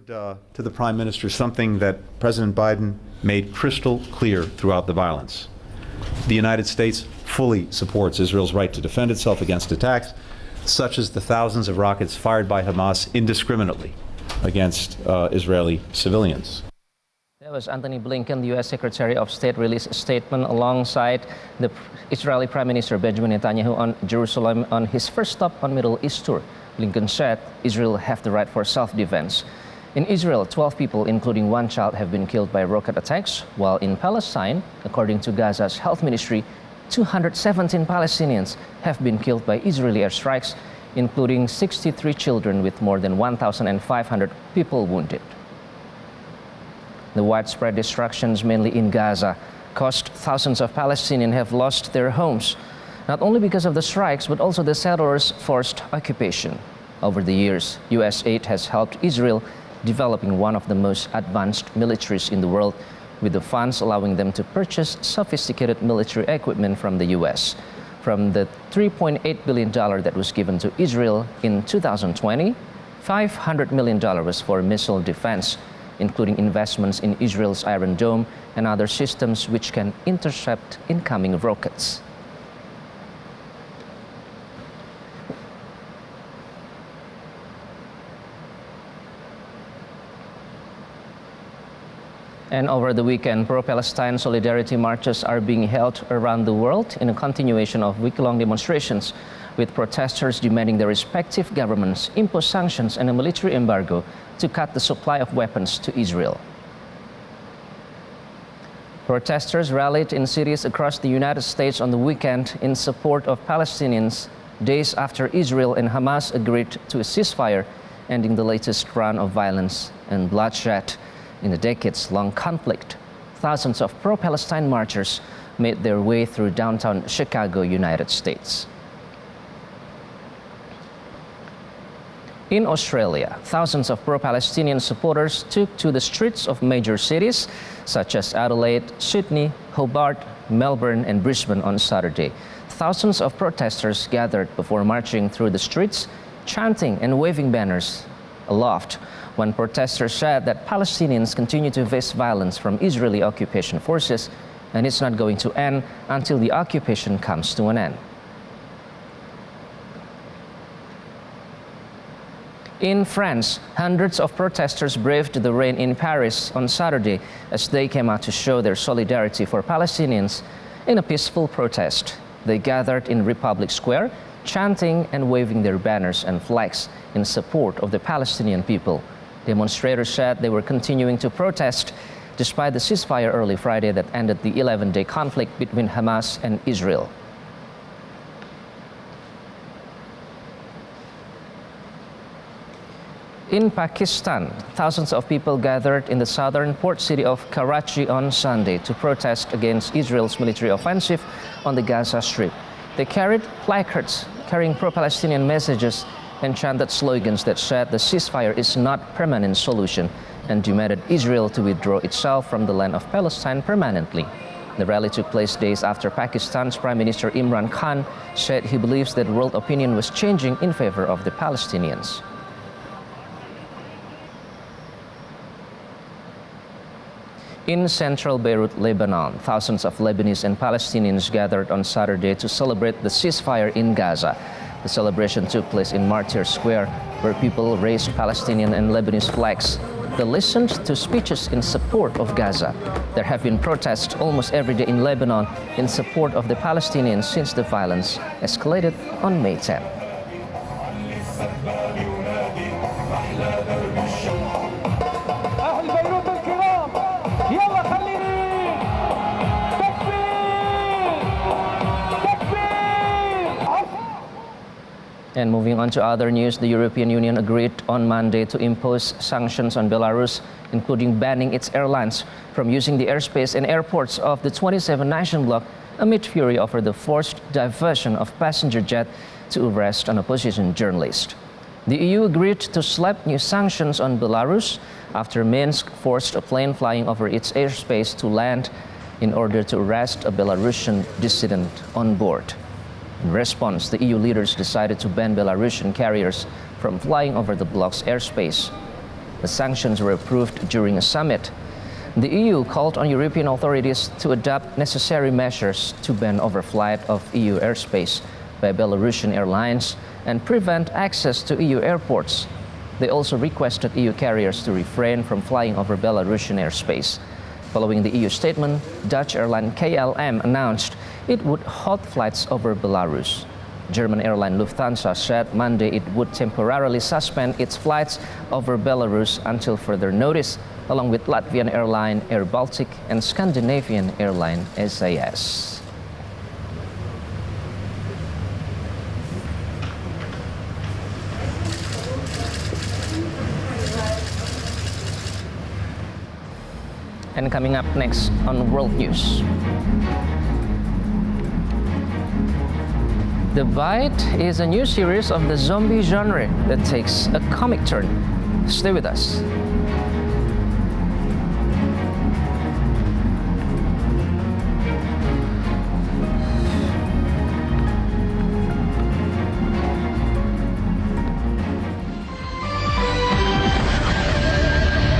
To the Prime Minister something that President Biden made crystal clear throughout the violence. The United States fully supports Israel's right to defend itself against attacks, such as the thousands of rockets fired by Hamas indiscriminately against Israeli civilians. That was Antony Blinken, the U.S. Secretary of State, released a statement alongside the Israeli Prime Minister Benjamin Netanyahu on Jerusalem on his first stop on Middle East tour. Blinken said Israel have the right for self-defense. In Israel, 12 people, including one child, have been killed by rocket attacks, while in Palestine, according to Gaza's Health Ministry, 217 Palestinians have been killed by Israeli airstrikes, including 63 children, with more than 1,500 people wounded. The widespread destructions, mainly in Gaza, caused thousands of Palestinians have lost their homes, not only because of the strikes, but also the settlers' forced occupation. Over the years, U.S. aid has helped Israel developing one of the most advanced militaries in the world, with the funds allowing them to purchase sophisticated military equipment from the U.S. From the $3.8 billion that was given to Israel in 2020, $500 million was for missile defense, including investments in Israel's Iron Dome and other systems which can intercept incoming rockets. And over the weekend, pro-Palestine solidarity marches are being held around the world in a continuation of week-long demonstrations, with protesters demanding their respective governments impose sanctions and a military embargo to cut the supply of weapons to Israel. Protesters rallied in cities across the United States on the weekend in support of Palestinians, days after Israel and Hamas agreed to a ceasefire, ending the latest round of violence and bloodshed in the decades-long conflict. Thousands of pro-Palestine marchers made their way through downtown Chicago, United States. In Australia, thousands of pro-Palestinian supporters took to the streets of major cities such as Adelaide, Sydney, Hobart, Melbourne, and Brisbane on Saturday. Thousands of protesters gathered before marching through the streets, chanting and waving banners aloft. One protester said that Palestinians continue to face violence from Israeli occupation forces, and it's not going to end until the occupation comes to an end. In France, hundreds of protesters braved the rain in Paris on Saturday as they came out to show their solidarity for Palestinians in a peaceful protest. They gathered in Republic Square, chanting and waving their banners and flags in support of the Palestinian people. Demonstrators said they were continuing to protest despite the ceasefire early Friday that ended the 11-day conflict between Hamas and Israel. In Pakistan, thousands of people gathered in the southern port city of Karachi on Sunday to protest against Israel's military offensive on the Gaza Strip. They carried placards carrying pro-Palestinian messages and chanted slogans that said the ceasefire is not a permanent solution and demanded Israel to withdraw itself from the land of Palestine permanently. The rally took place days after Pakistan's Prime Minister Imran Khan said he believes that world opinion was changing in favor of the Palestinians. In central Beirut, Lebanon, thousands of Lebanese and Palestinians gathered on Saturday to celebrate the ceasefire in Gaza. The celebration took place in Martyr Square, where people raised Palestinian and Lebanese flags. They listened to speeches in support of Gaza. There have been protests almost every day in Lebanon in support of the Palestinians since the violence escalated on May 10. And moving on to other news, the European Union agreed on Monday to impose sanctions on Belarus, including banning its airlines from using the airspace and airports of the 27-nation bloc amid fury over the forced diversion of passenger jet to arrest an opposition journalist. The EU agreed to slap new sanctions on Belarus after Minsk forced a plane flying over its airspace to land in order to arrest a Belarusian dissident on board. In response, the EU leaders decided to ban Belarusian carriers from flying over the bloc's airspace. The sanctions were approved during a summit. The EU called on European authorities to adopt necessary measures to ban overflight of EU airspace by Belarusian airlines and prevent access to EU airports. They also requested EU carriers to refrain from flying over Belarusian airspace. Following the EU statement, Dutch airline KLM announced it would halt flights over Belarus. German airline Lufthansa said Monday it would temporarily suspend its flights over Belarus until further notice, along with Latvian airline Air Baltic and Scandinavian airline SAS. And coming up next on World News. The Bite is a new series of the zombie genre that takes a comic turn. Stay with us.